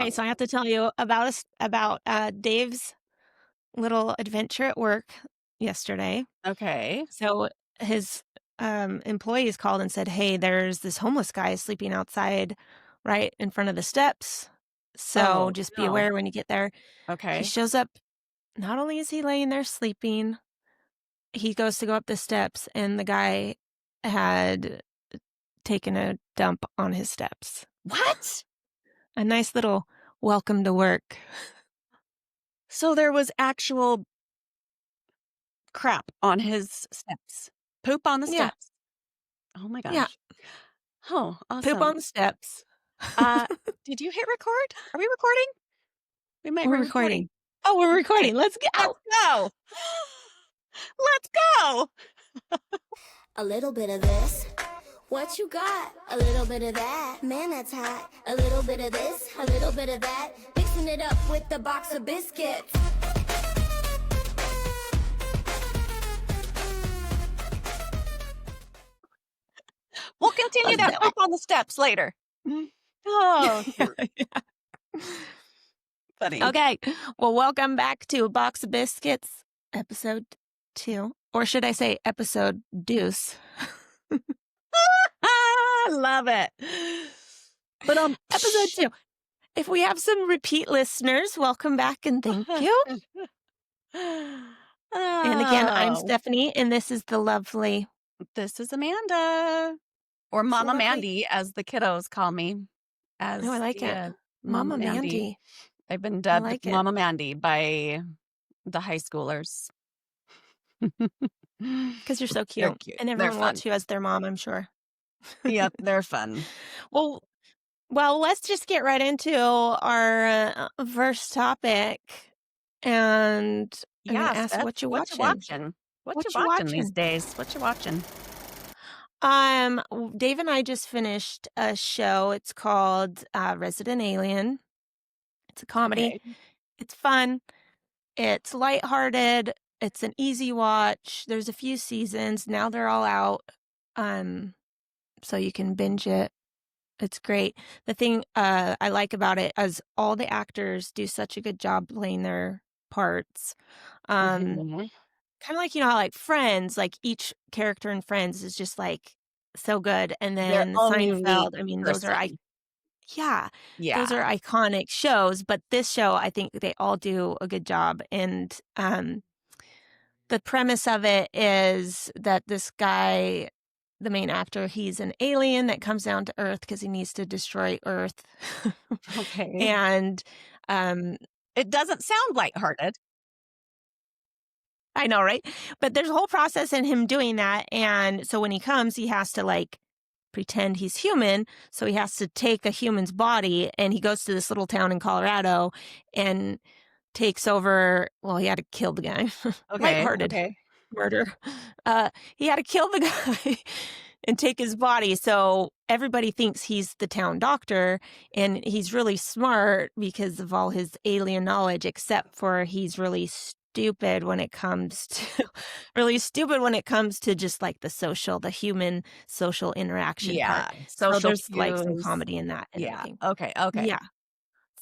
Okay, so I have to tell you about Dave's little adventure at work yesterday. Okay. So his employees called and said, "Hey, there's this homeless guy sleeping outside right in front of the steps. So Oh, just be no. aware when you get there." He Okay. shows up. Not only is he laying there sleeping, he goes to go up the steps, and the guy had taken a dump on his steps. What? A nice little welcome to work. So there was actual crap on his steps. Poop on the Yeah, steps. Oh my yeah. gosh. Oh, Poop awesome. on the steps. Uh, did you hit record? Are we recording? We might be We're recording. recording. Oh, we're Okay. recording. Let's Let's go. go. Let's go. A little bit of this. What you got? A little bit of that. Man, that's hot. A little bit of this, a little bit of that. Mixing it up with the box of biscuits. We'll continue Let's that do poop on the steps later. Oh, it. Yeah. funny. Okay. Well, welcome back to Box of Biscuits, episode 2. Or should I say episode deuce? I love it. But Episode 2. If we have some repeat listeners, welcome back and thank you. And again, I'm Oh, Stephanie, and this is the lovely, this is Amanda, or it's the Mama lovely. Mandy, as the kiddos call me, Oh, I as like the it. Mama Mama Mandy. Mandy. I've been I dubbed like it. Mama Mandy by the high schoolers. Because you're so They're cute. cute. And They're everyone fun. wants you as their mom, I'm sure. Yep, they're fun. Well, well, let's just get right into our first topic. And I'm going to Yes, ask that's what you what you watching. watching. What you What you watching these watching? days? What you watching? Dave and I just finished a show. It's called Resident Alien. It's a comedy. Okay. It's fun. It's lighthearted. It's an easy watch. There's a few seasons. Now they're all out. Um, so you can binge it. It's great. The thing I like about it is all the actors do such a good job playing their parts. Um, Mhm. Kind of like, you know, how like Friends, like each character in Friends is just like so good. And Their then own unique Seinfeld, I mean, person. yeah, those are Yeah. iconic shows. But this show, I think they all do a good job. And the premise of it is that this guy, the main actor, he's an alien that comes down to Earth because he needs to destroy Earth. Okay. And um, It doesn't sound lighthearted. I know, right? But there's a whole process in him doing that. And so when he comes, he has to like pretend he's human. So he has to take a human's body and he goes to this little town in Colorado and takes over. Well, he had to kill the guy. Okay, Lighthearted okay. murder. He had to kill the guy and take his body. So everybody thinks he's the town doctor and he's really smart because of all his alien knowledge, except for he's really stupid when it comes to really stupid when it comes to just like the human social interaction part. Yeah, So social there's like some cues. comedy in that and Yeah, everything. okay, okay. Yeah.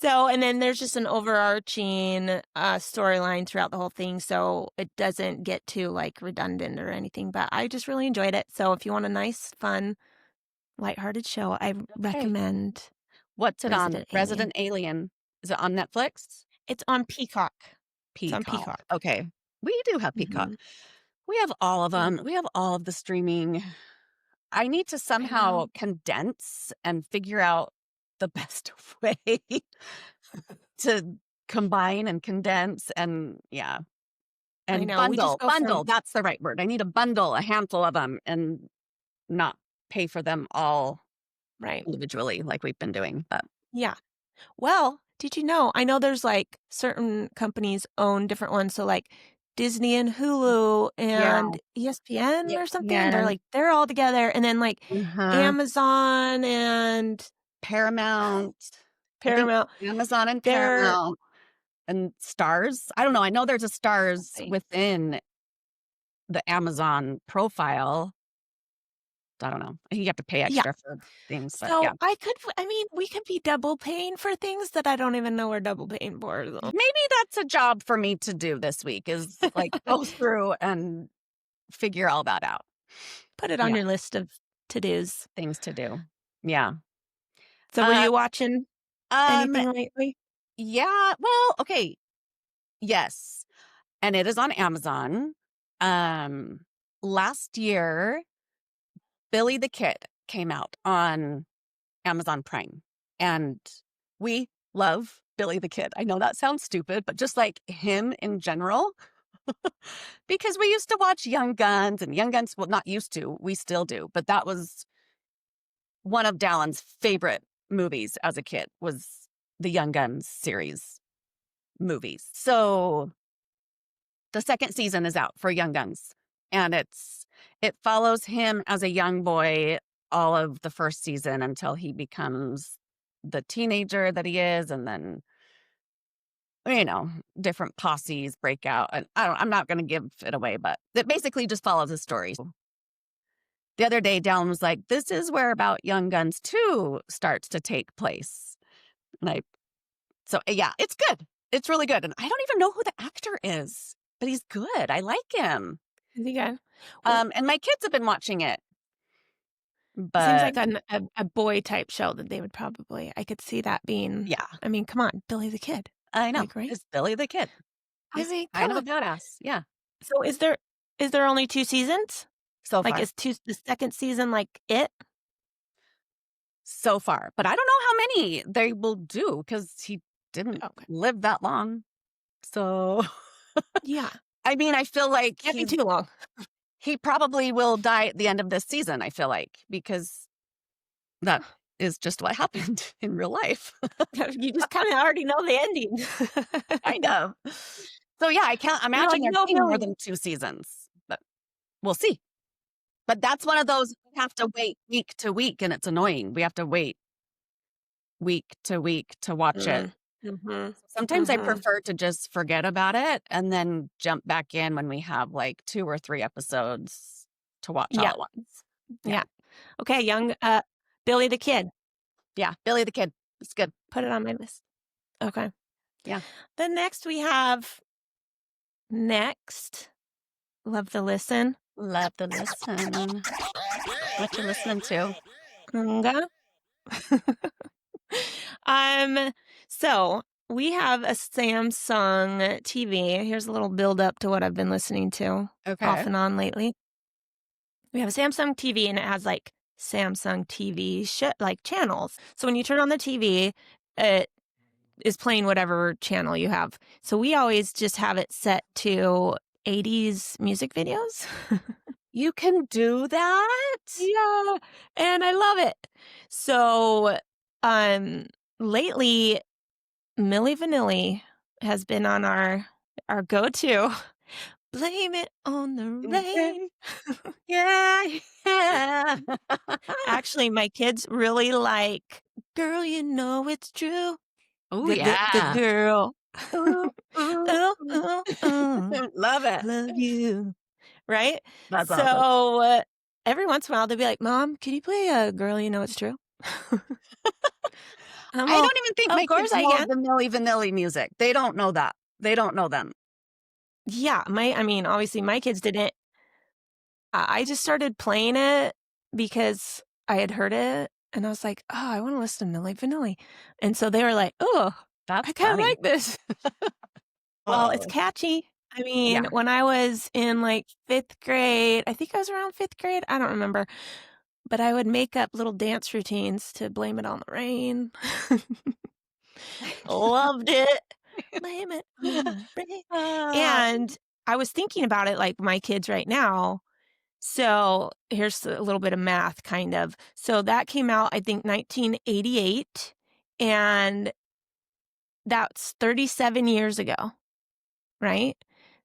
So, and then there's just an overarching storyline throughout the whole thing, so it doesn't get too like redundant or anything. But I just really enjoyed it. So, if you want a nice, fun, lighthearted show, I Okay. recommend What's it on? Resident Alien. Resident Alien. Is it on Netflix? It's on Peacock. It's on Peacock. Peacock. Okay. We do have Peacock. Hmm. We have all of Yeah, them. We have all of the streaming. I need to I somehow know. condense and figure out the best way to combine and condense and yeah, I and know. We just bundle. go from Bundle, that's the right word. I need a bundle, a handful of them, and not pay for them all right. individually like we've been doing, but Yeah. Well, did you know? I know there's like certain companies own different ones. So like Disney and Hulu yeah, and ESPN or something. ESPN, They're all together. And then like uh-huh, Amazon and Paramount, I think Paramount, Amazon and they're Paramount and Stars. I don't know, I know there's a Stars something. within the Amazon profile. I don't know. You have to pay Yeah. extra for things, but So yeah. we could be double paying for things that I don't even know we're double paying for. So. Maybe that's a job for me to do this week is like go through and figure all that out. Put it on Yeah. your list of to-dos. Things to do. Yeah. So were you watching anything lately? Yeah. Well, okay. Yes. And it is on Amazon. Last year, Billy the Kid came out on Amazon Prime. And we love Billy the Kid. I know that sounds stupid, but just like him in general, because we used to watch Young Guns and Young Guns, well, not used to, we still do, but that was one of Dallin's favorite movies as a kid was the Young Guns series movies. So the second season is out for Young Guns, and it follows him as a young boy all of the first season until he becomes the teenager that he is, and then different posses break out. And I'm not going to give it away, but it basically just follows his story. The other day, Dallin was like, "This is where about Young Guns 2 starts to take place." So yeah, it's good. It's really good, and I don't even know who the actor is, but he's good. I like him. Is he good? And my kids have been watching it. Seems But like a boy type show that they would probably. I could see that being. yeah, I mean, come on, Billy the Kid. I know. Like, right? It's Billy the Kid. I He's mean, kind come of a on. badass. Yeah. So is there only 2 seasons? So Like, far. is the second season like it? So far. But I don't know how many they will do because he didn't Okay. live that long. So Yeah. I mean, I feel like Can't be too long. he probably will die at the end of this season, I feel like, because that is just what happened in real life. You just kind of already know the ending. Kind of. So yeah, I can't imagine like, there "No, being more Billy." than 2 seasons, but we'll see. But that's one of those we have to wait week to week, and it's annoying. We have to wait week to week to watch it. Mm-hmm. Sometimes I prefer to just forget about it and then jump back in when we have like 2 or 3 episodes to watch all Yeah. at once. Yeah. Okay, Billy the Kid. Yeah, Billy the Kid. It's good. Put it on my list. Okay. Yeah. Then next we have Love the Listen. Love to listen. What you listening to? Nga. So we have a Samsung TV. Here's a little build up to what I've been listening to Okay. off and on lately. We have a Samsung TV and it has like Samsung TV like channels. So when you turn on the TV, it is playing whatever channel you have. So we always just have it set to 80s music videos. You can do that? Yeah, and I love it. So, lately, Millie Vanilli has been on our go-to. Blame it on the rain. Yeah. Actually, my kids really like Girl, You Know It's True. Oh, The yeah. girl. Ooh, Oh, oh, oh. love it. Love you. Right? That's awesome. So every once in a while, they'll be like, Mom, can you play Girl, You Know It's True? I don't even think of my course kids I know can. the Milli Vanilli music. They don't know that. They don't know them. Yeah, obviously my kids didn't. I just started playing it because I had heard it and I was like, oh, I want to listen to Milli Vanilli. And so they were like, oh, That's I kind of funny. like this. Well, it's catchy. I mean, Yeah. when I was in like 5th grade, I think I was around 5th grade. I don't remember. But I would make up little dance routines to Blame It on the Rain. Loved it. Blame it on the rain. And I was thinking about it like my kids right now. So here's a little bit of math, kind of. So that came out, I think, 1988. And that's 37 years ago, right?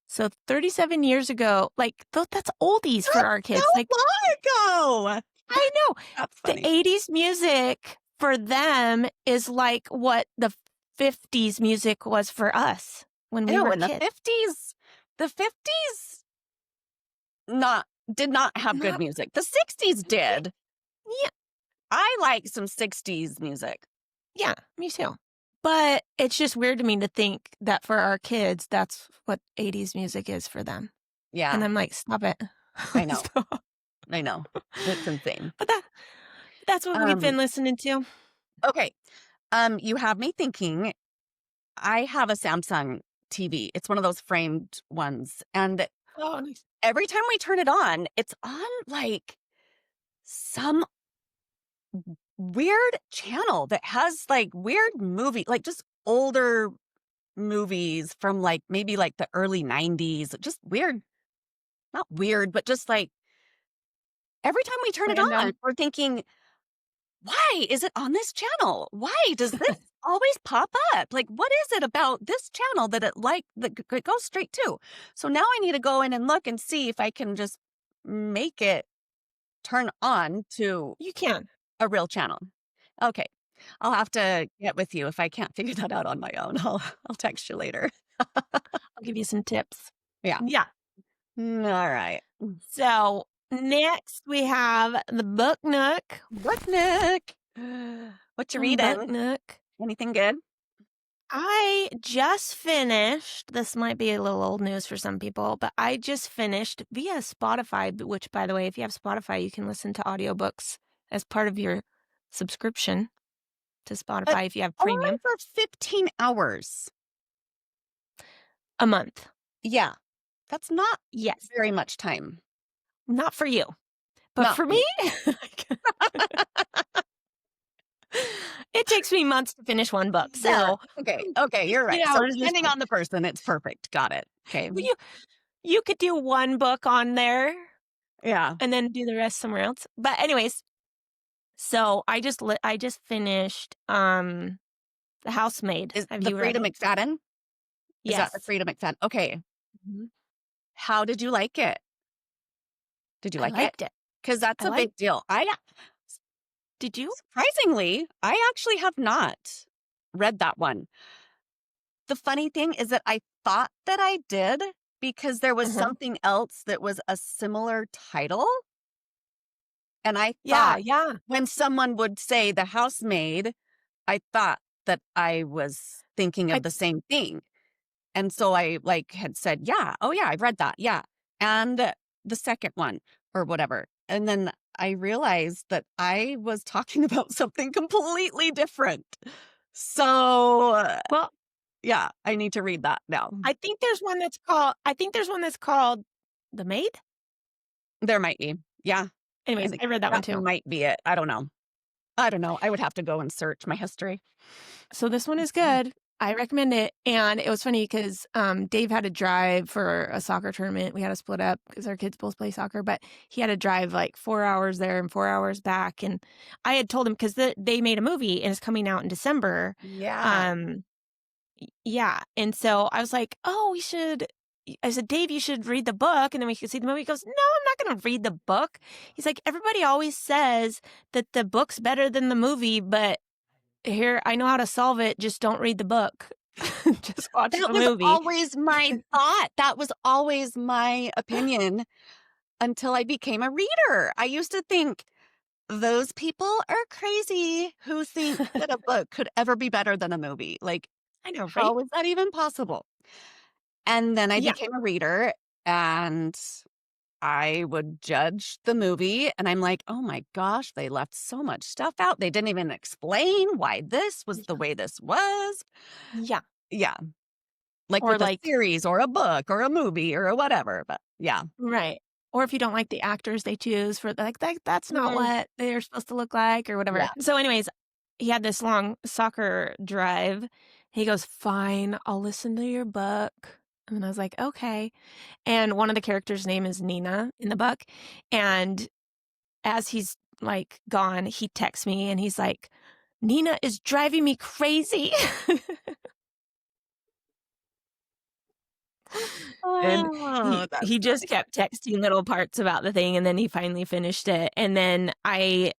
So 37 years ago, like, that's oldies for our kids. Like, long ago. I know. That's The funny. 80s music for them is like what the 50s music was for us when we were in the kids. 50s. The 50s? Not did not have good Not music. The 60s did. Yeah, I like some 60s music. yeah, me too. But it's just weird to me to think that for our kids, that's what 80s music is for them. Yeah, And I'm like, stop it. I know. Stop. I know. It's insane. But that's what we've been listening to. Okay. You have me thinking. I have a Samsung TV. It's one of those framed ones. And Oh, nice. every time we turn it on, it's on like some weird channel that has like weird movie, like just older movies from like maybe like the early 90s. Just weird, not weird, but just like every time we turn it on, Random. we're thinking, why is it on this channel? Why does this always pop up? Like, what is it about this channel that it goes straight to? So now I need to go in and look and see if I can just make it turn on to You can. a real channel. Okay. I'll have to get with you if I can't figure that out on my own. I'll text you later. I'll give you some tips. Yeah. Yeah. All right. So next we have the Book Nook. What, Nick? What you reading? Book Nook. Anything good? I just finished, this might be a little old news for some people, but I just finished via Spotify, which, by the way, if you have Spotify, you can listen to audiobooks as part of your subscription to Spotify if you have Only premium. for 15 hours. A month. Yeah. That's not Yes. very much time. Not for you, but Not for for me, it takes me months to finish one book. So Okay, you're right. 15 So hours is depending fine. on the person, it's perfect. Got it. Okay. Well, you could do one book on there Yeah. and then do the rest somewhere else. But anyways, so I just finished The Housemaid. Is Have the you read Freida it? McFadden? Is Yes. that the Freida McFadden? Okay. Mhm. How did you like it? Did you I like it? liked it. Because that's I a big liked deal. Did you? Surprisingly, I actually have not read that one. The funny thing is that I thought that I did because there was Uh-huh. something else that was a similar title. And I Yeah, thought yeah. when someone would say The Housemaid, I thought that I was thinking of I the same thing. And so I like had said, yeah, oh yeah, I've read that. Yeah. And the second one or whatever. And then I realized that I was talking about something completely different. So well, yeah, I need to read that now. I think there's one that's called The Maid. There might be. Yeah. Anyways, think I read that one That too. might be it. I don't know. I would have to go and search my history. So this one is good. I recommend it. And it was funny because Dave had to drive for a soccer tournament. We had to split up because our kids both play soccer, but he had to drive like 4 hours there and 4 hours back. And I had told him because they made a movie and it's coming out in December. Yeah. Yeah. And so I was like, oh, I said, Dave, you should read the book and then we could see the movie. He goes, no, I'm not going to read the book. He's like, everybody always says that the book's better than the movie, but here, I know how to solve it. Just don't read the book. Just watch That the was movie. always my thought. That was always my opinion until I became a reader. I used to think those people are crazy who think that a book could ever be better than a movie. Like, I know, right? how is that even possible? And then I Yeah. became a reader and I would judge the movie and I'm like, oh my gosh, they left so much stuff out. They didn't even explain why this was the way this was. Yeah. Yeah. Like Or with like- a series or a book or a movie or whatever. But yeah. Right. Or if you don't like the actors they choose for that's not Mhm. what they're supposed to look like or whatever. Yeah. So anyways, he had this long soccer drive. He goes, fine, I'll listen to your book. And I was like, okay. And one of the characters' name is Nina in the book. And as he's like gone, he texts me and he's like, Nina is driving me crazy. And he just kept texting little parts about the thing and then he finally finished it. And then I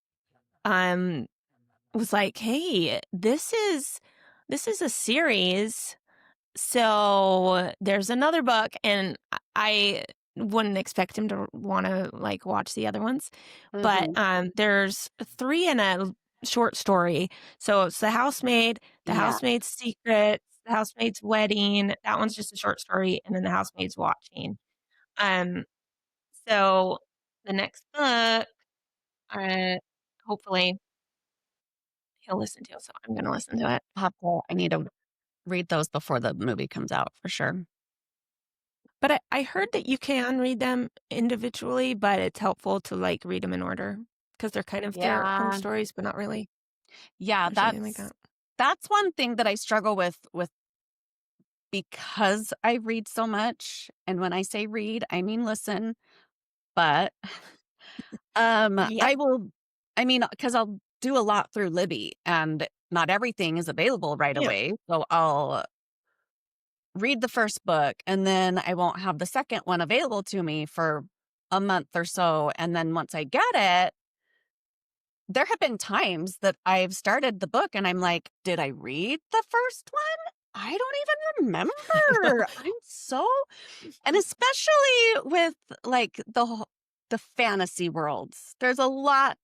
was like, hey, this is a series. So there's another book and I wouldn't expect him to want to like watch the other ones. But Mhm. there's 3 in a short story. So it's The Housemaid, The Yeah. Housemaid's Secret, The Housemaid's Wedding. That one's just a short story, and then The Housemaid's Watching. Um, so the next book, hopefully he'll listen to. So I'm gonna listen to it. I need to read those before the movie comes out for sure. But I heard that you can read them individually, but it's helpful to like read them in order because they're kind of their own Yeah. stories, but not really Yeah, or something like that. that's one thing that I struggle with because I read so much. And when I say read, I mean listen. But Yep. because I'll do a lot through Libby and not everything is available right Yeah. away. So I'll read the first book and then I won't have the second one available to me for a month or so. And then once I get it, there have been times that I've started the book and I'm like, did I read the first one? I don't even remember. And especially with like the fantasy worlds, there's a lot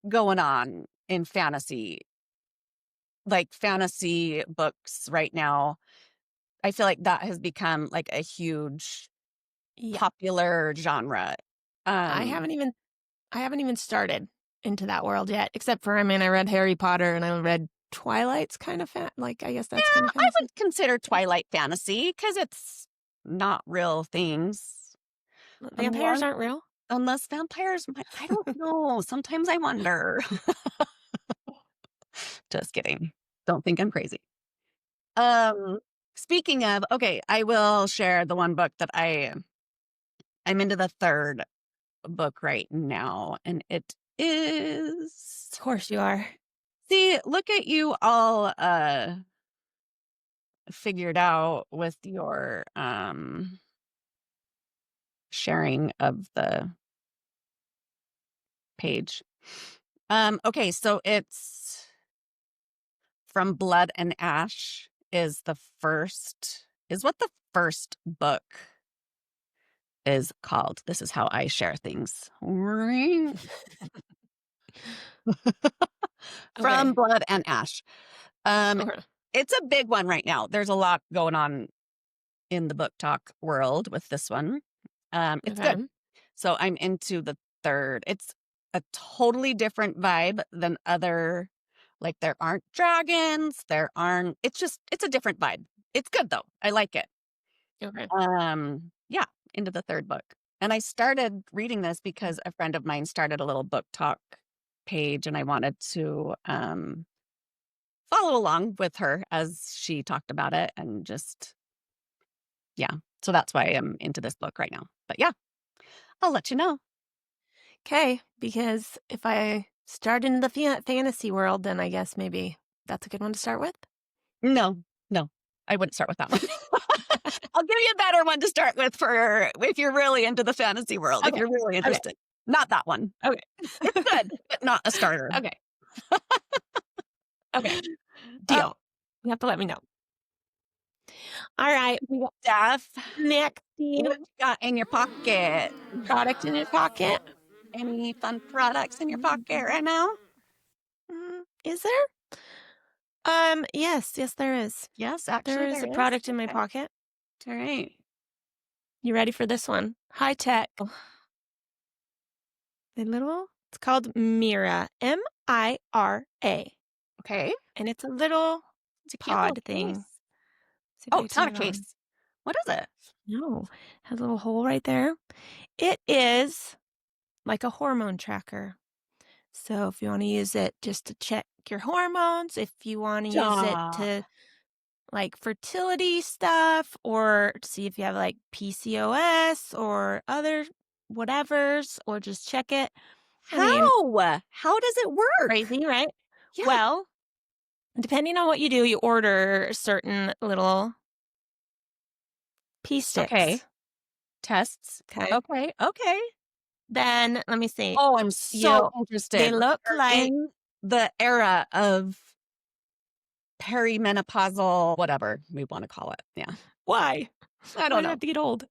going on in fantasy books right now. I feel like that has become like a huge Yeah. popular genre. I haven't even started into that world yet, except for I read Harry Potter and I read Twilight's kind of like I guess that's kind of I fantasy. would consider Twilight fantasy because it's not real things. Vampires aren't real. Unless vampires I don't know. Sometimes I wonder. Just kidding. Don't think I'm crazy. Speaking of, okay, I will share the one book that I'm into the third book right now, and it is. Of course you are. See, look at you all figured out with your sharing of the page. Okay, so it's From Blood and Ash is what the first book is called. This is how I share things. From Okay. Blood and Ash. Okay. It's a big one right now. There's a lot going on in the book talk world with this one. It's Okay. good. So I'm into the third. It's a totally different vibe than other, like there aren't dragons, it's a different vibe. It's good though. I like it. Okay. Yeah, into the third book. And I started reading this because a friend of mine started a little book talk page and I wanted to follow along with her as she talked about it and just, yeah. So that's why I'm into this book right now. But yeah, I'll let you know. Okay, because if I start in the fantasy world, then I guess maybe that's a good one to start with. No, I wouldn't start with that one. I'll give you a better one to start with for if you're really into the fantasy world, if Okay. you're really Okay. interested. Not that one. Okay. It's good, but not a starter. Okay. Okay. Deal. You have to let me know. All right. We got Steph, next what you got in your pocket? product in your pocket. Any fun products in your pocket right now? Is there? Yes, there is. Yes, actually There is a product in my pocket. All right. You ready for this one? High tech. It's called Mira. Mira. Okay. And it's a little It's a cute pod little thing. case. See if I Oh, can it's not a turn it on. case. What is it? No, it has a little hole right there. It is like a hormone tracker. So if you want to use it just to check your hormones, if you want to use it to like fertility stuff or to see if you have like PCOS or other whatevers or just check it. How does it work? Crazy, right? Yeah. Well, depending on what you do, you order certain little pee sticks. Okay. Tests. Okay. Okay. Then let me see. Oh, I'm so interested. They look We're like in the era of perimenopausal, whatever we want to call it. Yeah. why? I don't know. have to get old.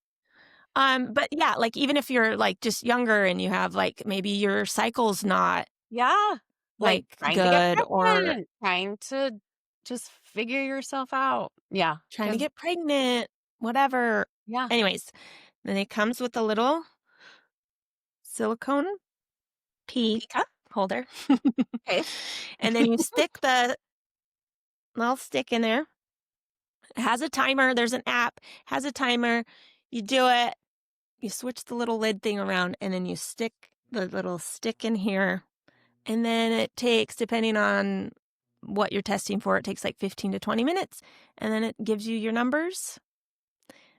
But yeah, like even if you're like just younger and you have like maybe your cycle's not Yeah. Like like trying to get good or pregnant, trying to just figure yourself out. Yeah. trying to 'Cause get pregnant, whatever. yeah. Anyways, then it comes with a little silicone pea Pika. holder. Okay. And then you stick the little stick in there. It has a timer. There's an app, has a timer. You do it. You switch the little lid thing around and then you stick the little stick in here. And then it takes, depending on what you're testing for, it takes like 15 to 20 minutes. And then it gives you your numbers.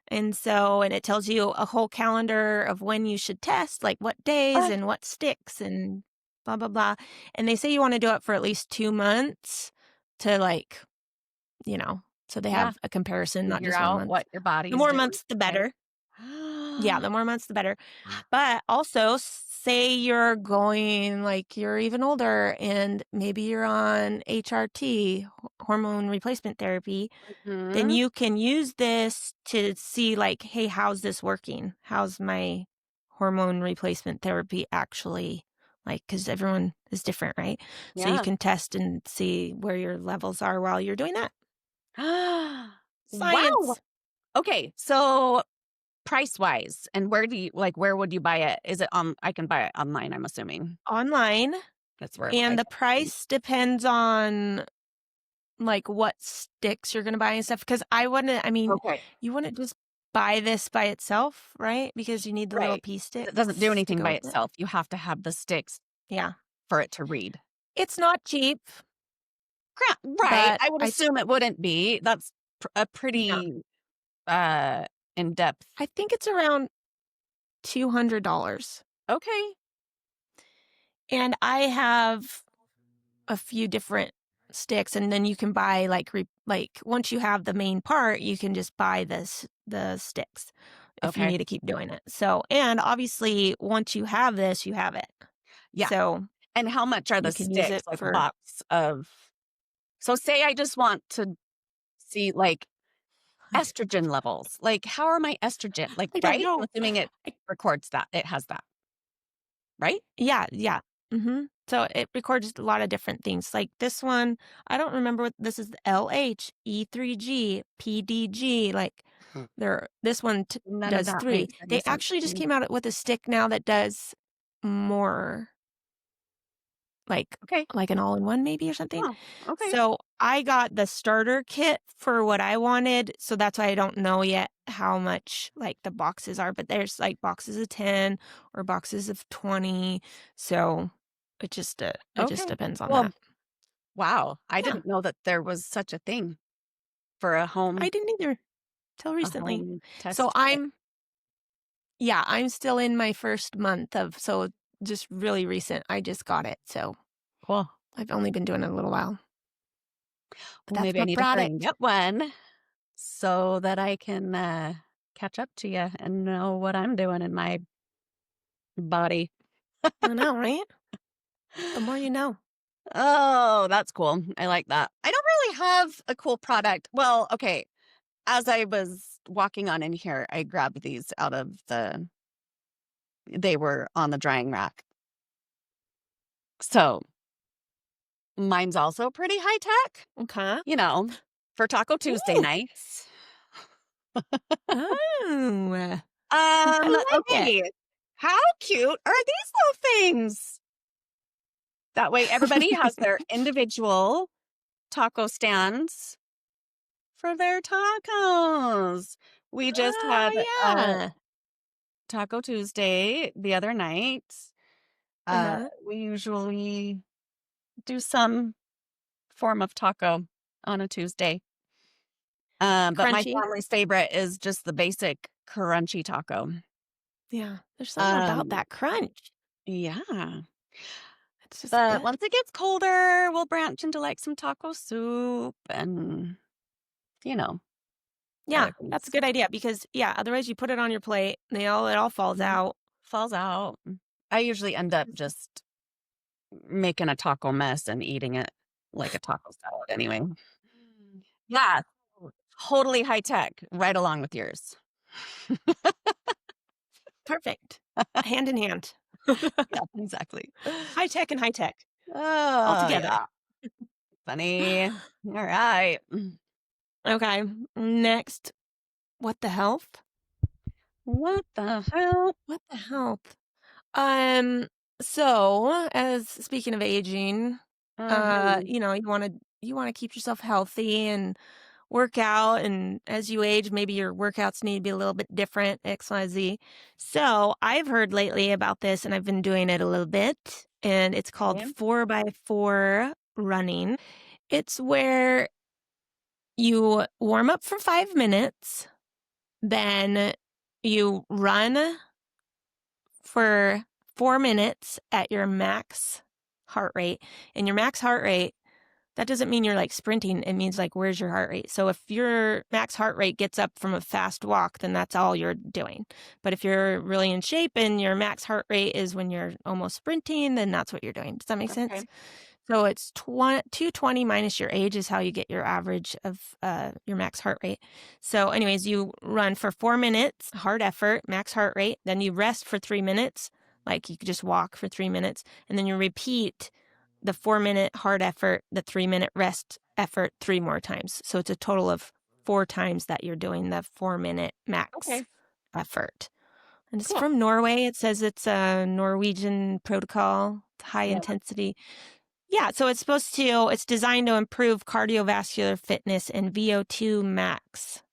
And it tells you a whole calendar of when you should test, like what days Uh, and what sticks and blah, blah, blah. And they say you want to do it for at least 2 months to like, so they yeah. have a comparison, not Figure just 1 out month. what your The body's more doing. months, the Okay. better. Yeah, the more months, the better. But also, say you're going like you're even older and maybe you're on HRT, hormone replacement therapy, then Mhm. you can use this to see like, hey, how's this working? How's my hormone replacement therapy actually like, because everyone is different, right? So you Yeah. can test and see where your levels are while you're doing that. Wow. Science Okay. So price wise, and where would you buy it? Is it on, I can buy it online, I'm assuming. online. That's where I And the can. price depends on like what sticks you're gonna buy and stuff. Because I mean, Okay. you wouldn't just buy this by itself, right? Because you need the little Right. pea 'Cause it doesn't do sticks to anything go by with it. itself. You have to have the sticks Yeah. for it to read. It's not cheap, Right. but I would assume it wouldn't be. That's a yeah, pretty uh in-depth. I think it's around $200. Okay. And I have a few different sticks, and then you can buy like once you have the main part, you can just buy the sticks if you Okay. need to keep doing it. So, and obviously once you have this, you have it. Yeah. So And how much are the you can use sticks? it Like a for box of, so say I just want to see like estrogen levels. Like how are my estrogen? Like, I don't right? I'm know. assuming it I, records that. It has that, right? yeah, yeah. So it records a lot of different things. Like this one, I don't remember what this is, the LH, E3G, PDG, like this one None of does that 3. makes any They sense actually to just me. came out with a stick now that does more, like Okay. like an all-in-one maybe or something. Oh, okay. So I got the starter kit for what I wanted, so that's why I don't know yet how much like the boxes are, but there's like boxes of 10 or boxes of 20. So it just Okay. depends on Well, that. wow. I Yeah, didn't know that there was such a thing for I didn't either till a recently. home So test kit. I'm still in my first month so just really recent. I just got it. So Cool. I've only been doing it a little while. But Well, that's maybe I my need to hurry and product. get one so that I can catch up to you and know what I'm doing in my body. I know, right? The more you know. Oh, that's cool. I like that. I don't really have a cool product. Well, okay. As I was walking on in here, I grabbed these out of they were on the drying rack. So mine's also pretty high tech, Okay. you know, for Taco Tuesday Ooh. nights. Oh, I like it. Okay. How cute are these little things? That way everybody has their individual taco stands for their tacos. We just Oh, had yeah. Taco Tuesday the other night. Uh-huh. We usually do some form of taco on a Tuesday. But my Crunchy. family's favorite is just the basic crunchy taco. Yeah. There's something about Um, that crunch. yeah. It's just But good. once it gets colder, we'll branch into like some taco soup and, you know, Yeah, other that's a things. good idea because yeah, otherwise you put it on your plate, it all falls Mhm. out. Falls out. I usually end up just making a taco mess and eating it like a taco salad anyway. Yeah, totally high tech, right along with yours. Perfect. Hand in hand. Yeah, exactly. High tech and high tech all Oh, together. yeah. Funny. All right. Okay. Next, what the health? What the hell? What the health? Um, so as speaking of aging, Mhm. you wanna keep yourself healthy and work out, and as you age, maybe your workouts need to be a little bit different, XYZ. So I've heard lately about this and I've been doing it a little bit, and it's called Okay. 4x4 running. It's where you warm up for 5 minutes, then you run for 4 minutes at your max heart rate. And your max heart rate, that doesn't mean you're like sprinting. It means like, where's your heart rate? So if your max heart rate gets up from a fast walk, then that's all you're doing. But if you're really in shape and your max heart rate is when you're almost sprinting, then that's what you're doing. Does that make Okay. sense? So it's 220 minus your age is how you get your average of your max heart rate. So, anyways, you run for 4 minutes, hard effort, max heart rate. Then you rest for 3 minutes, like you could just walk for 3 minutes. And then you repeat the 4 minute hard effort, the 3 minute rest effort 3 more times. So it's a total of 4 times that you're doing the 4 minute max Okay. effort. And it's Cool. from Norway. It says it's a Norwegian protocol, high Yeah. intensity. Yeah, so it's designed to improve cardiovascular fitness and VO2 max,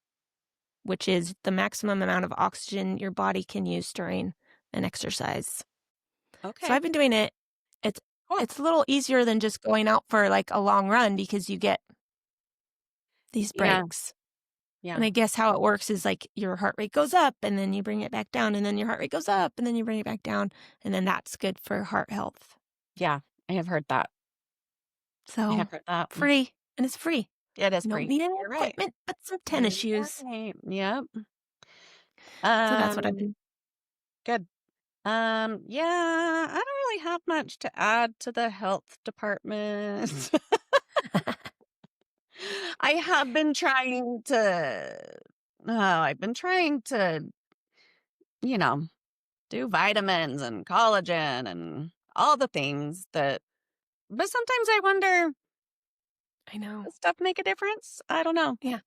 which is the maximum amount of oxygen your body can use during an exercise. So Okay. I've been doing it. It's Cool. it's a little easier than just going out for like a long run because you get these Yeah. breaks. Yeah. And I guess how it works is like your heart rate goes up and then you bring it back down, and then your heart rate goes up and then you bring it back down, and then that's good for heart health. Yeah. I have heard that. I So have heard that. free, and it's free. It is You don't free. need any You're right. equipment but some tennis You're shoes. right. Yep. So that's what I've Um, been. good. Yeah, I don't really have much to add to the health department. I have been trying to, I've been trying to, you know, do vitamins and collagen and all the things that, but sometimes I wonder, I know. does stuff make a difference? I don't know. Yeah.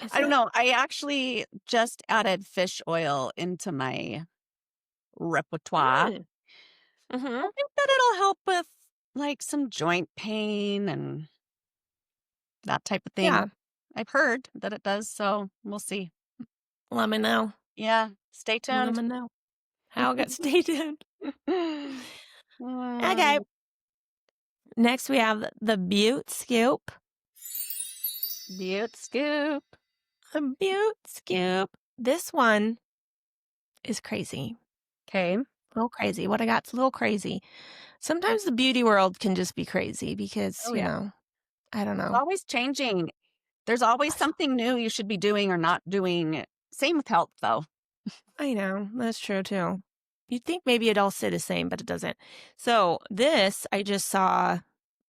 Is I don't it? know. I actually just added fish oil into my repertoire. Mm. Mhm. I think that it'll help with like some joint pain and that type of thing. Yeah. I've heard that it does, so we'll see. Let me know. Yeah, stay Let tuned. me know. How it got stay tuned. Okay. Um, Next we have the Butte Scoop. Butte scoop. The Butte Scoop. This one is crazy. Okay. A little crazy. What I got's a little crazy. Sometimes the beauty world can just be crazy because, Oh yeah. I don't It's know. always changing. There's always something new you should be doing or not doing. Same with health, though. I know. That's true too. You'd think maybe it'd all stay the same, but it doesn't. So this, I just saw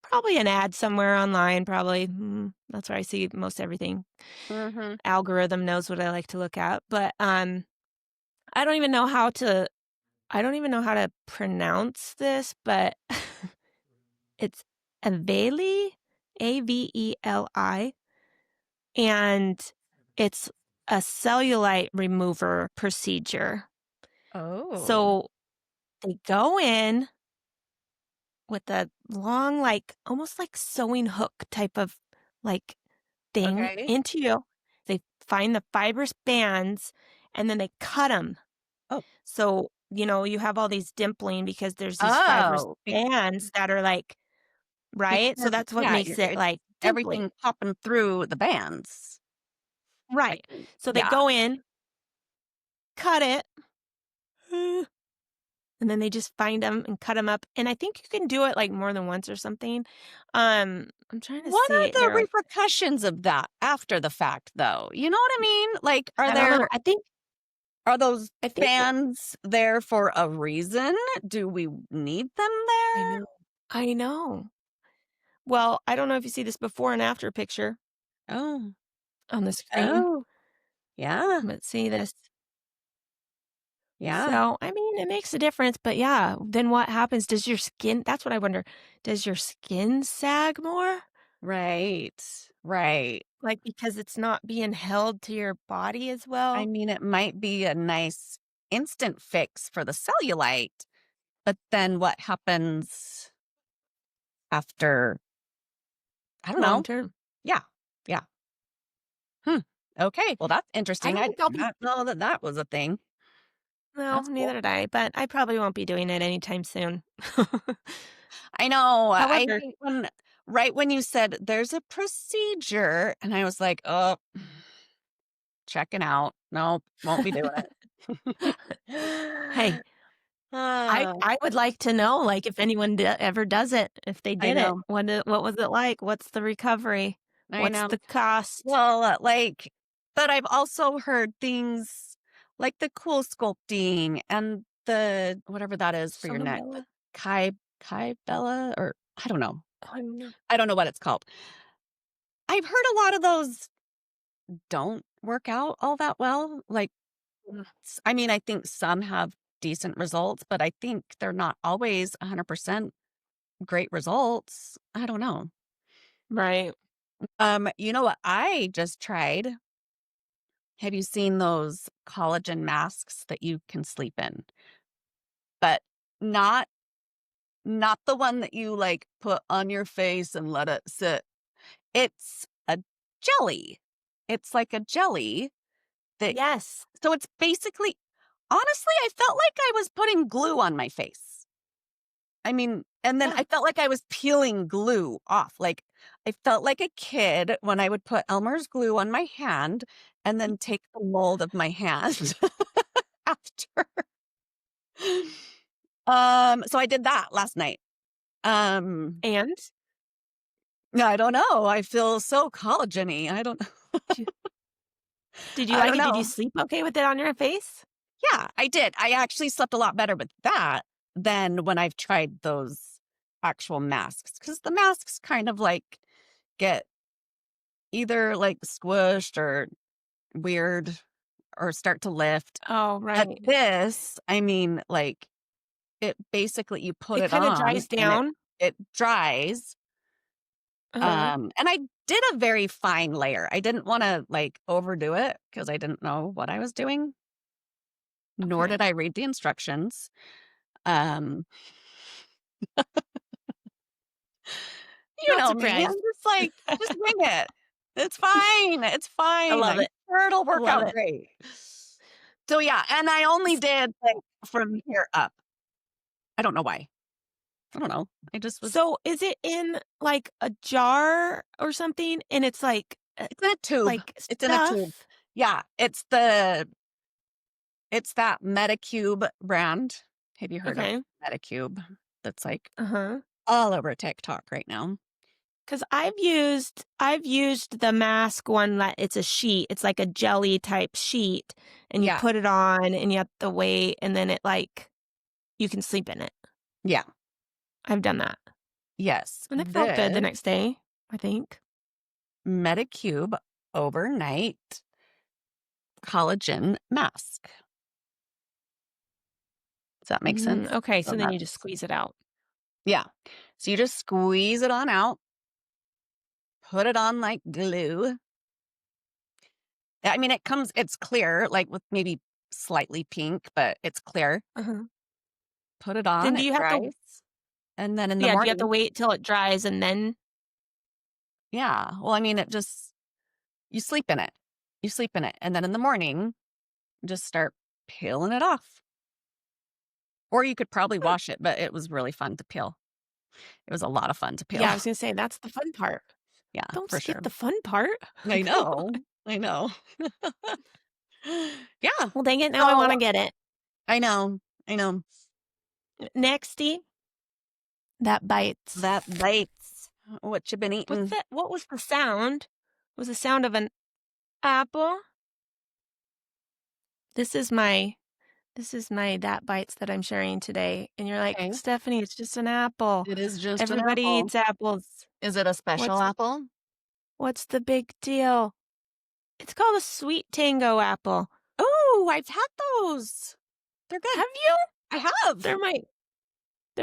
probably an ad somewhere online, probably. That's where I see most everything. Mm-hmm. Algorithm knows what I like to look at. But I don't even know how to pronounce this, but it's Aveli, Aveli, and it's a cellulite remover procedure. Oh. So they go in with a long, like almost like sewing hook type of like thing Okay. into you. They find the fibrous bands and then they cut them. Oh. So, you have all these dimpling because there's these fibrous Oh. bands that are like, right? So Because that's what yeah, makes it it's like dimpling. everything popping through the bands. Like Right. So they yeah. go in, cut it, and then they just find them and cut them up. And I think you can do it like more than once or something. I'm trying to What are see. the repercussions of that after the fact, though? You know what I mean? Like, I don't know. are those I think bands there for a reason? Do we need them I there? know. I know. Well, I don't know if you see this before and after picture Oh, on the screen. oh, yeah. Let's see this. Yeah. So, I mean, it makes a difference, but yeah, then what happens? Does your skin that's what I wonder. Does your skin sag more? Right. Right. Like, because it's not being held to your body as I well? mean, it might be a nice instant fix for the cellulite, but then what happens after? I don't Long know. term. Yeah. Yeah. Hmm. Okay. Well, that's I interesting. don't I think did I'll be not know that that was a thing. well, That's neither cool. did I, but I probably won't be doing it anytime soon. I know. I However think right when you said there's a procedure, and I was like, oh, checking out. Nope, won't be doing it. hey, I Ah, I would like to know, like, if anyone ever does it, if they I did it, know. what was it like? What's the recovery? I What's know. the cost? Well, but I've also heard things like the cool sculpting and the whatever that is for your neck, the Sonobella? Kai Bella, or I don't know. I don't know. I don't know what it's called. I've heard a lot of those don't work out all that well. Like, Mm, I mean, I think some have decent results, but I think they're not always 100% great results. I don't know. right. You know what I just tried? Have you seen those collagen masks that you can sleep in? But not not the one that you like put on your face and let it sit. It's a jelly. It's like a jelly that Yes. so it's basically honestly, I felt like I was putting glue on my face. I mean, and then Yeah. I felt like I was peeling glue off. Like I felt like a kid when I would put Elmer's glue on my hand and then take the mold of my hand after. So I did that last night. Um, And? no, I don't know. I feel so collagen-y. I don't Did you I like don't it? Did you know. sleep okay with it on your face? Yeah, I did. I actually slept a lot better with that than when I've tried those actual masks because the masks kind of like get either like squished or weird or start to lift. Oh, But right. this, I mean, like it basically you put It it kinda on dries and down. it dries. Uh-huh. And I did a very fine layer. I didn't want to like overdo it because I didn't know what I was doing, nor Okay. did I read the instructions. Um, you Not know me. I'm surprised. just like, just wing it. It's fine. It's I fine. love I'm it. sure it'll I work love out it. great. So yeah, and I only did like from here up. I don't know why. I don't know. I just was. So, is it in, like, a jar or something, and it's, It's in a tube. like, It's in a tube. stuff? Yeah, it's that Metacube brand. Have you heard of Okay. Metacube? That's like Uh-huh. all over TikTok right now. 'Cause I've used the mask one that it's a sheet. It's like a jelly type sheet, and you Yeah. put it on, and you have to wait, and then you can sleep in it. Yeah. I've done that, Yes. and it felt good the This next day, I think. Metacube overnight collagen mask. Does that make sense? Okay, So so then you just that's squeeze it out. yeah. So you just squeeze it on out, put it on like glue. I mean, it's clear, like with maybe slightly pink, but it's clear. Uh-huh. Put it Then on, do it you have to dries. And then in the yeah, do you have to morning, wait till it dries and then yeah. Well, I mean, you sleep in it. You sleep in it. And then in the morning, just start peeling it off. Or you could probably Hmm. wash it, but it was really fun to peel. It was a lot of fun to peel. Yeah, I was gonna say, that's the fun part. Yeah, Don't for skip sure. the fun part. I Come on. know. I know. Yeah. Well, dang it, now I So wanna get it. I know. I know. Nexty, that bites. That bites. What you been What's eating? that what was the sound? Was the sound of an apple? This is my that bites that I'm sharing today, and you're like, Okay. "Stephanie, it's just an apple. It is just an Everybody apple. eats apples. Is it a special What's apple? what's the big deal?" It's called a sweet tango apple. Oh, I've had those. They're good. Have you? I have. They're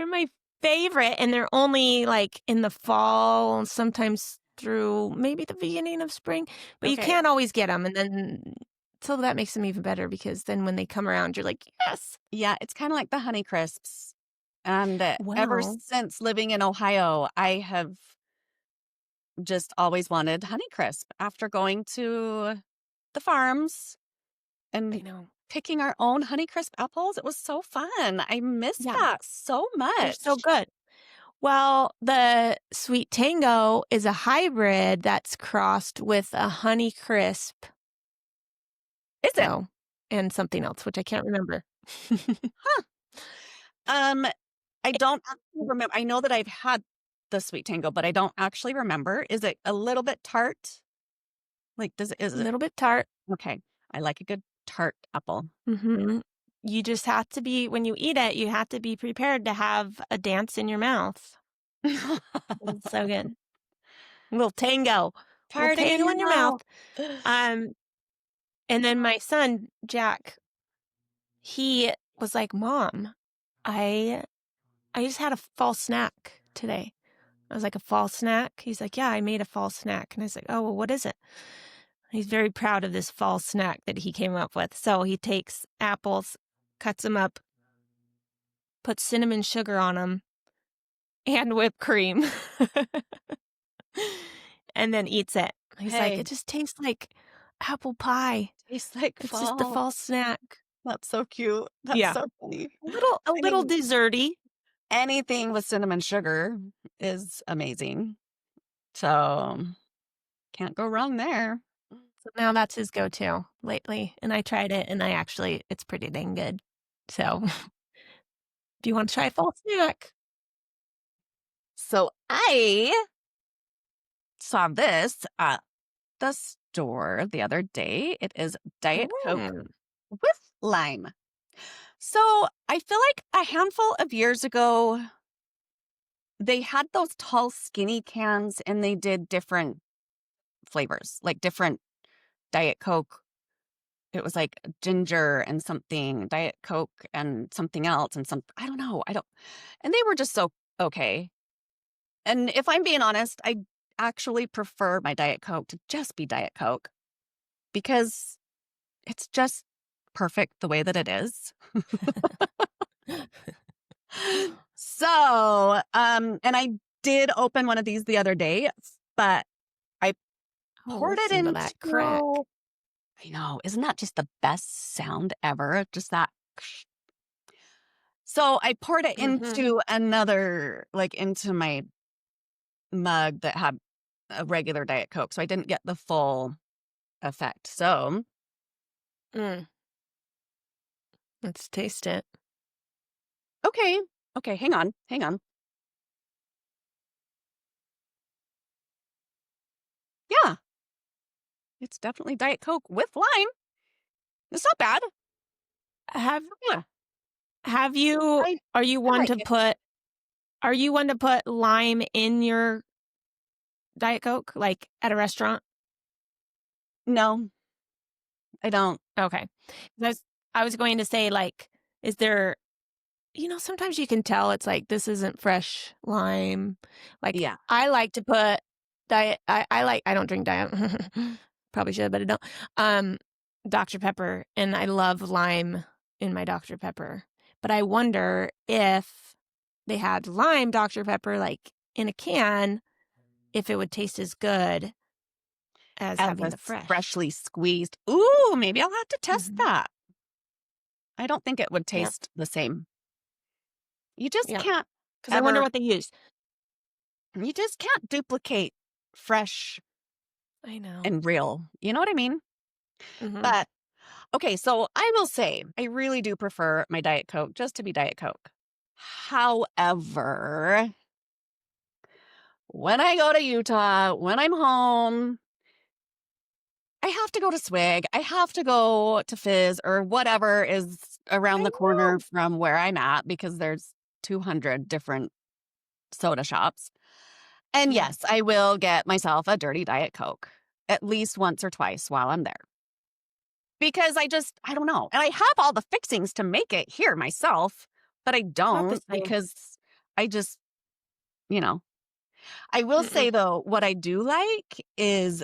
my favorite, and they're only like in the fall, sometimes through maybe the beginning of spring, but you Okay. can't always get them. And then, so that makes them even better because then when they come around, you're like, yes. Yeah, it's kind of like the Honey Crisps. And ever Wow. since living in Ohio, I have just always wanted Honey Crisp after going to the farms I and know. picking our own Honey Crisp apples. It was so fun. I miss Yeah, that so they're so much. good. Well, the Sweet Tango is a hybrid that's crossed with a Honey Crisp, Is it? so, and something else, which I can't remember. Huh. I don't actually remember. I know that I've had the Sweet Tango, but I don't actually remember. Is it a little bit tart? Like, is A it? little bit tart. Okay. I like a good tart apple. Mhm. You just have to be, when you eat it, you have to be prepared to have a dance in your mouth. It's so good. Little tango. Little Party in tango your in your mouth. mouth. Um, and then my son, Jack, he was like, "Mom, I just had a fall snack today." I was like, "A fall snack?" He's like, "Yeah, I made a fall snack." And I was like, "Oh, well, what is it?" He's very proud of this fall snack that he came up with. So he takes apples, cuts them up, puts cinnamon sugar on them, and whipped cream, and then eats it. He's like, Hey, "It just tastes like apple pie. tastes like It's just the fall. fall snack." That's so cute. That's Yeah. so funny. A I little mean, desserty. anything with cinnamon sugar is amazing. So can't go wrong there. So now that's his go-to lately, and I tried it, and it's pretty dang good. So, if you want to try a fall snack. So I saw this at the store the other day. It is Diet Coke Mm. with lime. So I feel like a handful of years ago, they had those tall, skinny cans and they did different flavors, like different Diet Coke. It was like ginger and something, Diet Coke and something else and I don't know. And they were just so okay. And if I'm being honest, I actually prefer my Diet Coke to just be Diet Coke because it's just perfect the way that it is. So, and I did open one of these the other day, but I Oh, poured it listen to that crack. into, I know, isn't that just the best sound ever? Just that. So I poured it Mhm. into into my mug that had a regular Diet Coke. So I didn't get the full effect. So, Mm. Let's taste it. okay. Okay. Hang on. Hang on. Yeah. It's definitely Diet Coke with lime. It's not bad. Have Yeah. have you I, are you I one like to it. put lime in your Diet Coke, like, at a restaurant? No, I don't. Okay. I was going to say, like, is there, sometimes you can tell it's like, this isn't fresh lime. Like, Yeah. I like to put I don't drink diet. Probably should, but I don't. Dr. Pepper, and I love lime in my Dr. Pepper. But I wonder if they had lime Dr. Pepper, like, in a can, if it would taste as good as As having a the fresh. freshly squeezed. Ooh, maybe I'll have to test Mhm. that. I don't think it would Yeah, taste the same. You just yeah. can't Because I wonder ever, what they use. you just can't duplicate fresh I know. and real. You know what I mean? Mhm. But okay, so I will say I really do prefer my Diet Coke just to be Diet Coke. However, when I go to Utah, when I'm home, I have to go to Swig. I have to go to Fizz or whatever is around I the corner know. from where I'm at because there's 200 different soda shops. And Yeah. yes, I will get myself a dirty Diet Coke at least once or twice while I'm there. because I don't know. And I have all the fixings to make it here myself, but I Not the don't same. because I just, you know. I will say, though, what I do like is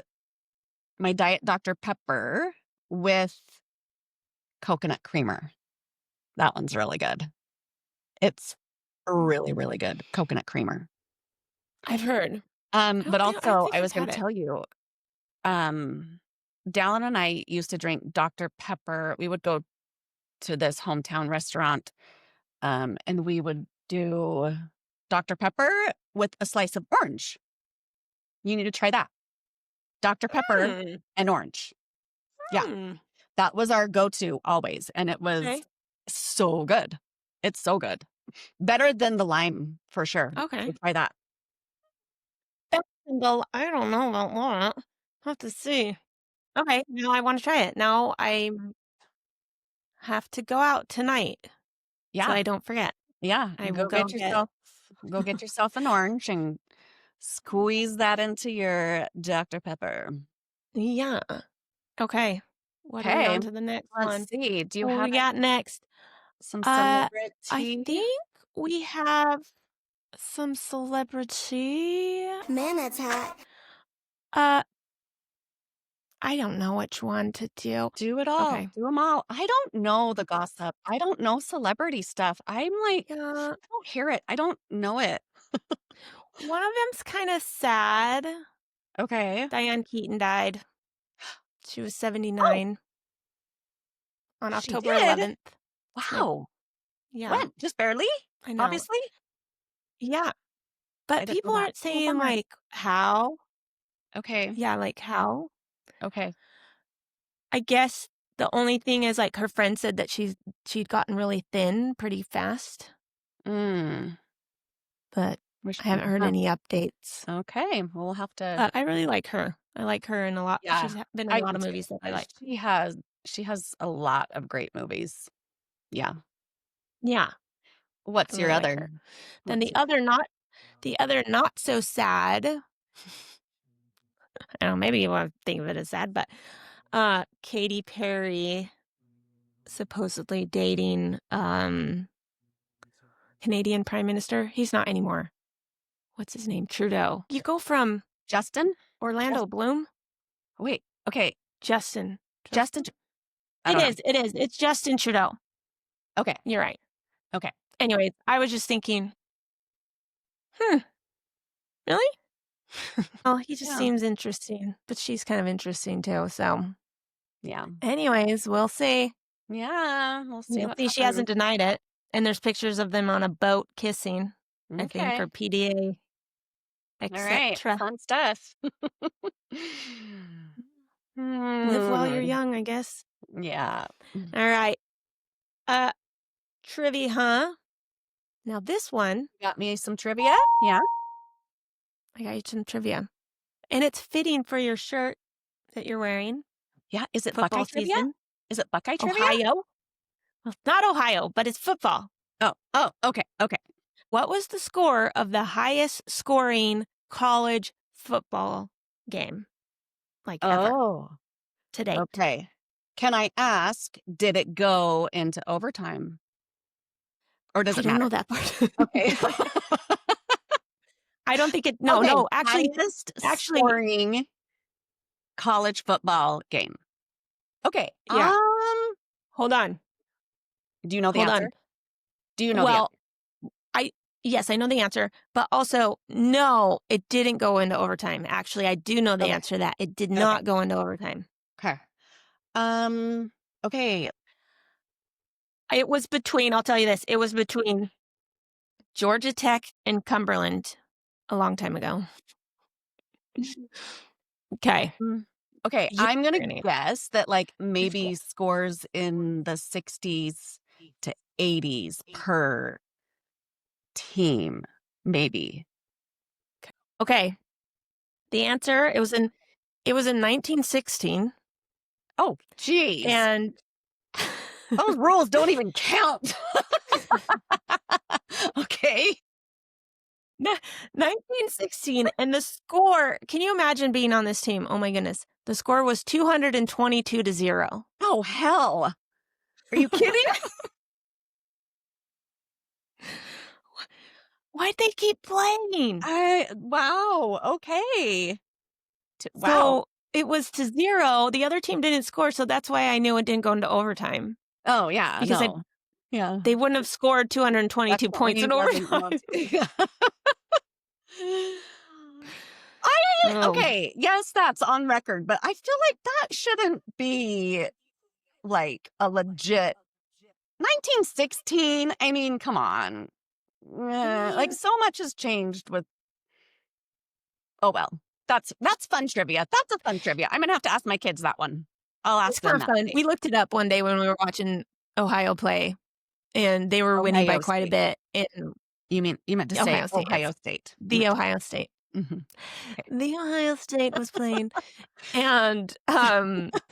my Diet Dr. Pepper with coconut creamer. That one's really good. It's really, really good. Coconut creamer. I've heard. But I also, think I I've was going had to it. tell you, Dallin and I used to drink Dr. Pepper. We would go to this hometown restaurant, and we would do Dr. Pepper with a slice of orange. You need to try that. Dr. Pepper Hmm. and orange. Yeah, Hmm. that was our go-to always, and it was Okay. so good. It's so good. Better than the lime, for sure. Okay. So try that. I don't know about that. Have to see. Okay, now I want to try it. Now I have to go out tonight so Yeah, I don't forget. yeah. I will go get. Go get yourself an orange and squeeze that into your Dr. Pepper. Yeah. Okay. What are we Okay, on to the next let's one? see. Do you What have we got next? some I celebrity? think we have some celebrity. Man, that's hot. I don't know which one to do. Do it all. Okay. Do them all. I don't know the gossip. I don't know celebrity stuff. I'm like, Yeah. I don't hear it. I don't know it. One of them's kind of sad. Okay. Diane Keaton died. She was Oh, 79 on she October did? 11th. Wow. Yeah, When? Just barely? I know. Obviously. Yeah, I but didn't know people that. aren't Oh, saying bummer. like how. Okay. Yeah, like how. Okay. I guess the only thing is like her friend said that she'd gotten really thin pretty fast, Mm. but Wish I haven't heard huh. any updates. Okay. We'll have to. But I really like her. I like her in a lot. Yeah, She's been in I a lot do of too. movies that I like. She has a lot of great movies. Yeah. Yeah, I What's your really like other? her. Then What's the other not so sad. I don't know, maybe you won't think of it as sad, but Katy Perry supposedly dating Canadian Prime Minister. He's not anymore. What's his name? Trudeau. You go from Justin? Orlando Bloom? Wait. Okay. Justin. Justin. I don't know. It is. It's Justin Trudeau. Okay. You're right. Okay. Anyways, I was just thinking, really? Well, he just Yeah. seems interesting, but she's kind of interesting too. So, Yeah. anyways, we'll see. Yeah. We'll see We'll what see. She hasn't happens. denied it. And there's pictures of them on a boat kissing, I think, Okay. for PDA, All right. etc. Fun stuff. Live while you're Hmm. young, I guess. Yeah. All right. Trivia, huh? Now this one, Got me some trivia? Yeah. I got you some trivia. And it's fitting for your shirt that you're wearing. Yeah. Is it Football Buckeye trivia? season. Is it Buckeye trivia? Ohio. Well, not Ohio, but it's football. Oh, okay. Okay. What was the score of the highest scoring college football game? Like ever Oh, to date. okay. Can I ask, did it go into overtime? Or does I it don't matter? know that part. Okay. I don't think it. No, Okay, no. Actually, highest scoring college football game. Okay. Yeah. Hold on. Do you know the Hold answer? on. Do you know the Well, answer? yes, I know the answer, but also no, it didn't go into overtime. Actually, I do know the Okay. answer to that it did not go into overtime. Okay. Okay. It was between. I'll tell you this. It was between Georgia Tech and Cumberland a long time ago. Okay. Okay, You're I'm gonna gonna- guess that like maybe scores in the 60s to 80s per team, maybe. Okay. The answer, it was in 1916, Oh, geez. and Those rules don't even count. Okay. 1916, and the score, can you imagine being on this team? Oh my goodness. The score was 222-0. Oh Oh, hell. Are you kidding? Why'd they keep playing? Wow. Okay. Wow. So it was to 0. The other team didn't score, so that's why I knew it didn't go into overtime. Oh, yeah. Because yeah. they wouldn't have scored 222 points in overtime. Okay, yes, that's on record, but I feel like that shouldn't be like a legit 1916. I mean, come on. Like so much has changed with. Oh well, that's fun trivia. That's a fun trivia. I'm gonna have to ask my kids that one. I'll ask them that. Fun. We looked it up one day when we were watching Ohio play, and they were winning by quite a bit. And you meant to say Ohio State. The Ohio State. Mm-hmm. Okay. The Ohio State was playing, and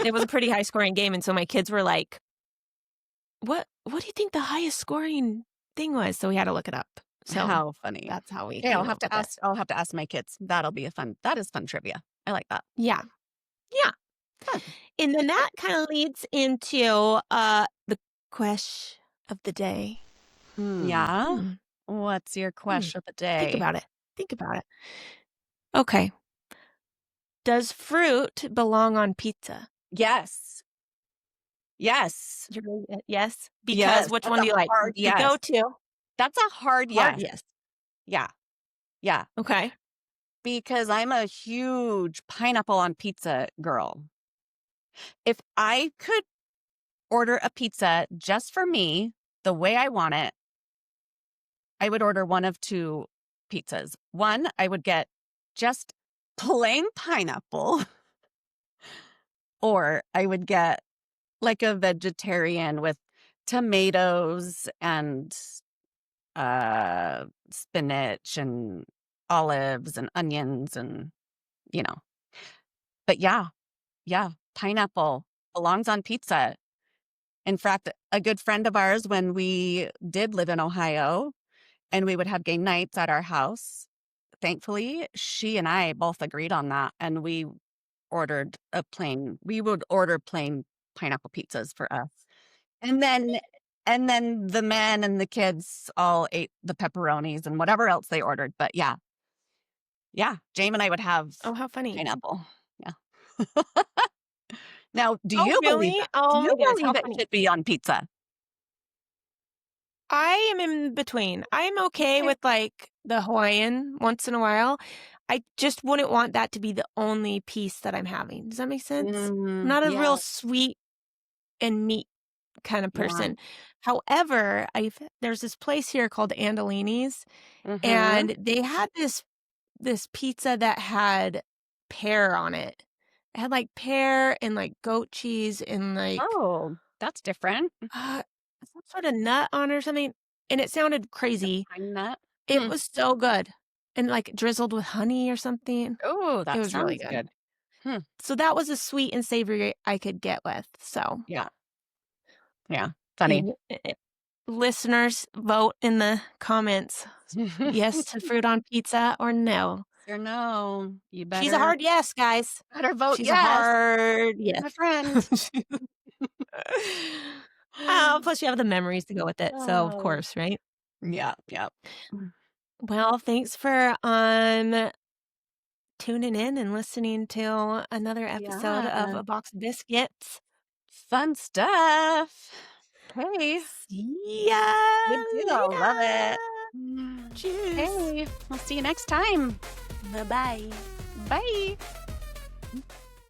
it was a pretty high scoring game. And so my kids were like, "What do you think the highest scoring thing was?" So we had to look it up. So how funny! That's how we. Okay, I'll have to ask my kids. That is fun trivia. I like that. Yeah. Fun. And then that kind of leads into the question of the day. Yeah. What's your question of the day? Think about it. Okay. Does fruit belong on pizza? Yes. Yes. Yes. Because which one do you like? Yes. Go to. That's a hard yes. Yes. Yeah. Okay. Because I'm a huge pineapple on pizza girl. If I could order a pizza just for me, the way I want it, I would order one of two pizzas. One, I would get just plain pineapple, or I would get like a vegetarian with tomatoes and spinach and olives and onions and, But yeah, pineapple belongs on pizza. In fact, a good friend of ours, when we did live in Ohio and we would have game nights at our house, thankfully, she and I both agreed on that. And we would order plain pineapple pizzas for us. And then the men and the kids all ate the pepperonis and whatever else they ordered. But yeah, James and I would have how funny pineapple. Yeah. Now, do you really? believe it should be on pizza? I am in between. I'm okay with like the Hawaiian once in a while. I just wouldn't want that to be the only piece that I'm having. Does that make sense? I'm not a real sweet and meat kind of person. However, there's this place here called Andolini's, and they had this pizza that had pear on it. It had like pear and like goat cheese and like that's different. Some sort of nut on it or something, and it sounded crazy. Pine nut. It was so good, and like drizzled with honey or something. Oh, that was really good. So that was a sweet and savory I could get with. So yeah, funny. Listeners, vote in the comments. Yes to fruit on pizza or no. Or no. You better. She's a hard yes, guys. Better vote She's yes. a hard yes. My friend. Plus you have the memories to go with it. So of course, right? Yeah. Well, thanks for tuning in and listening to another episode of A Box of Biscuits. Fun stuff. Hey. See ya. Good deal. Love it. Cheers. Hey, we'll see you next time. Bye-bye. Bye.